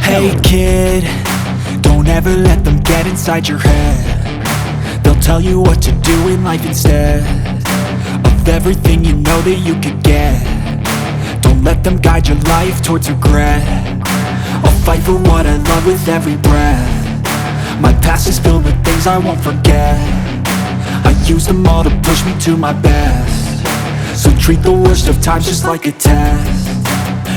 Hey kid, don't ever let them get inside your head. They'll tell you what to do in life instead of everything you know that you could get. Don't let them guide your life towards regret. I'll fight for what I love with every breath. My past is filled with things I won't forget. I use them all to push me to my best. So treat the worst of times just like a test.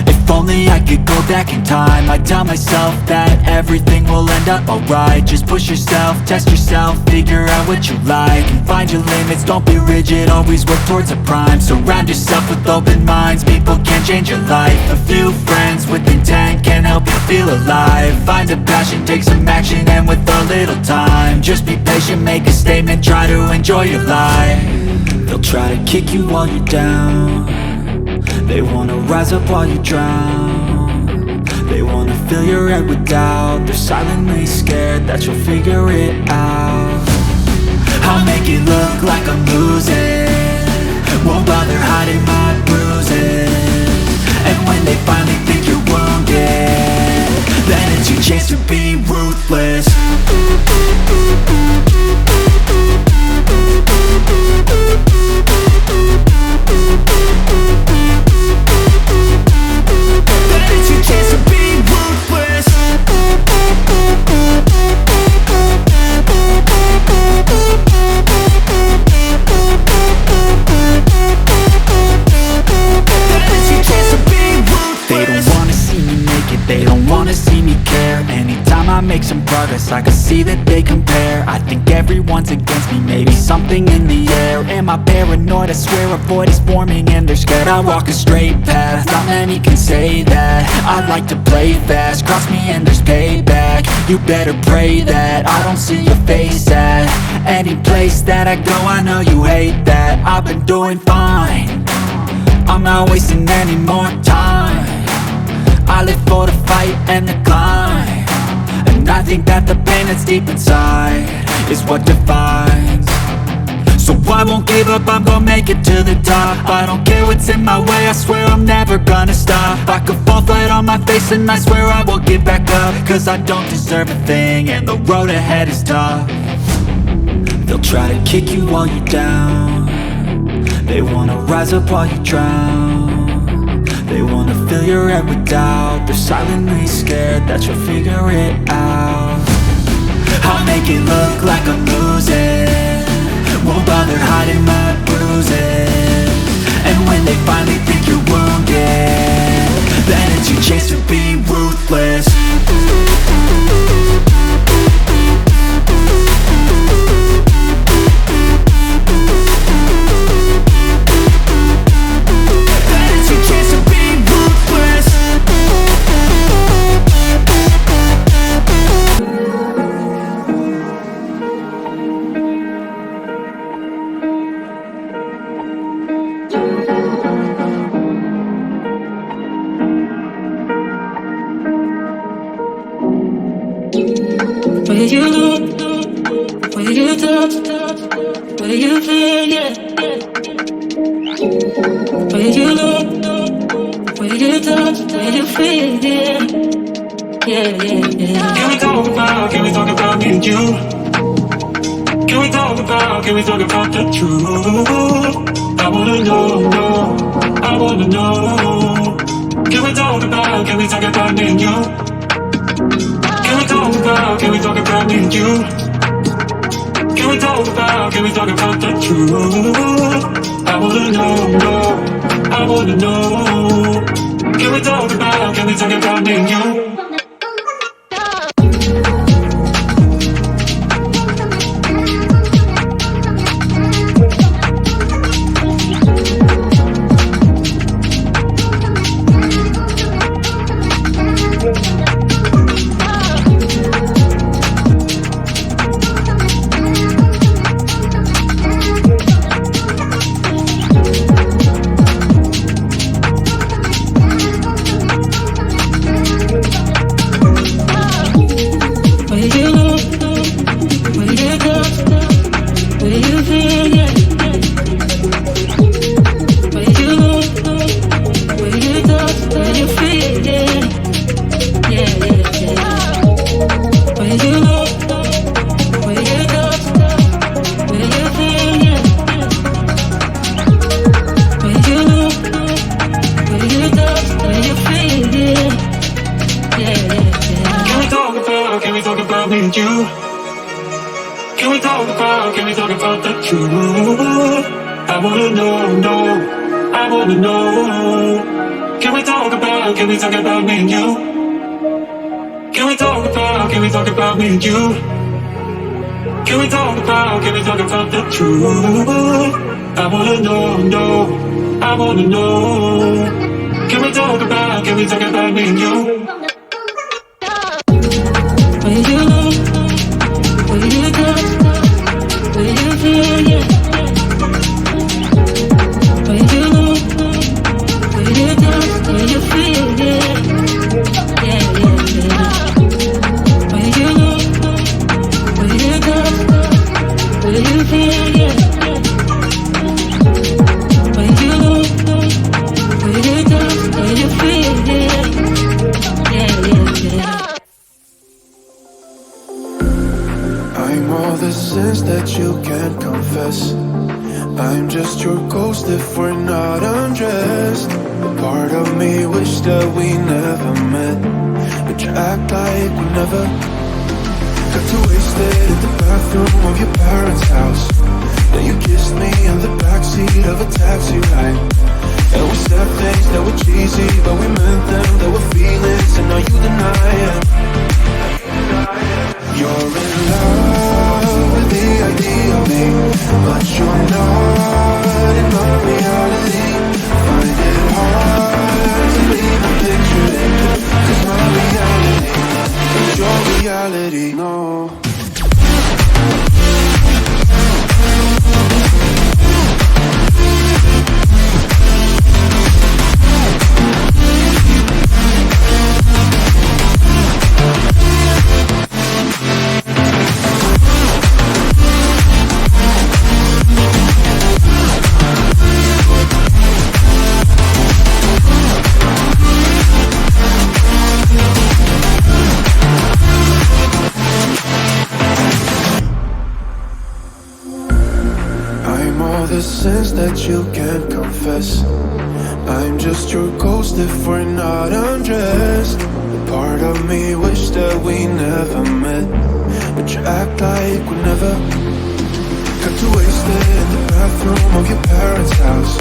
If only I could go back in time, I'd tell myself that everything will end up alright. Just push yourself, test yourself, figure out what you like, and find your limits, don't be rigid, always work towards a prime. Surround yourself with open minds, people can change your life. A few friends with intent can help you feel alive. Find a passion, take some action, and with a little time, just be patient, make a statement, try to enjoy your life. They'll try to kick you while you're down. They wanna rise up while you drown. They wanna fill your head with doubt. They're silently scared that you'll figure it out. I'll make it look like I'm losing, won't bother hiding my bruises. And when they finally think you're wounded, then it's your chance to be ruthless. They don't wanna see me care. Anytime I make some progress, I can see that they compare. I think everyone's against me, maybe something in the air. Am I paranoid? I swear a void is forming and they're scared. I walk a straight path, not many can say that. I like to play fast, cross me and there's payback. You better pray that I don't see your face at any place that I go. I know you hate that. I've been doing fine, I'm not wasting any more time. I live for the fight and the climb, and I think that the pain that's deep inside is what defines. So I won't give up, I'm gonna make it to the top. I don't care what's in my way, I swear I'm never gonna stop. I could fall flat on my face and I swear I will get back up, cause I don't deserve a thing and the road ahead is tough. They'll try to kick you while you're down. They wanna rise up while you drown. They wanna fill your head with doubt. They're silently scared that you'll figure it out. I'll make it look like I'm losing, won't bother hiding my bruises. And when they finally think you're wounded, then it's your chance to be ruthless. Where you look, where you touch, where you feel, yeah. Where you look, where you touch, where you feel, yeah. Yeah, yeah, yeah. Can we talk about me and you? Can we talk about the truth? I wanna know, I wanna know. Can we talk about me and you? Can we talk about me and you? Can we talk about the truth? I wanna know, I wanna know. Can we talk about me and you? I wanna know. Can we talk about me and you? Can we talk about me and you? Can we talk about the truth? I wanna know, I wanna know. Can we talk about me and you? When you look, when you touch, when you feel, yeah. When you look, when you touch, when you feel, yeah. Yeah, yeah, yeah. When you look, when you touch, when you feel, yeah. When you look, when you touch, when you feel, yeah. Yeah, yeah, yeah. I'm all the sins that you can't confess. I'm just your ghost if we're not undressed. Part of me wish that we never met, but you act like we never. Got too wasted in the bathroom of your parents' house. Then you kissed me in the backseat of a taxi ride. And we said things that were cheesy, but we meant them. There were feelings, and now you deny it. You're in love with the idea of me, but you're not in my reality. Find it hard to even picture it, 'cause my reality is your reality. No. The sins that you can't confess. I'm just your ghost if we're not undressed. Part of me wish that we never met, but you act like we never. Got too wasted in the bathroom of your parents' house.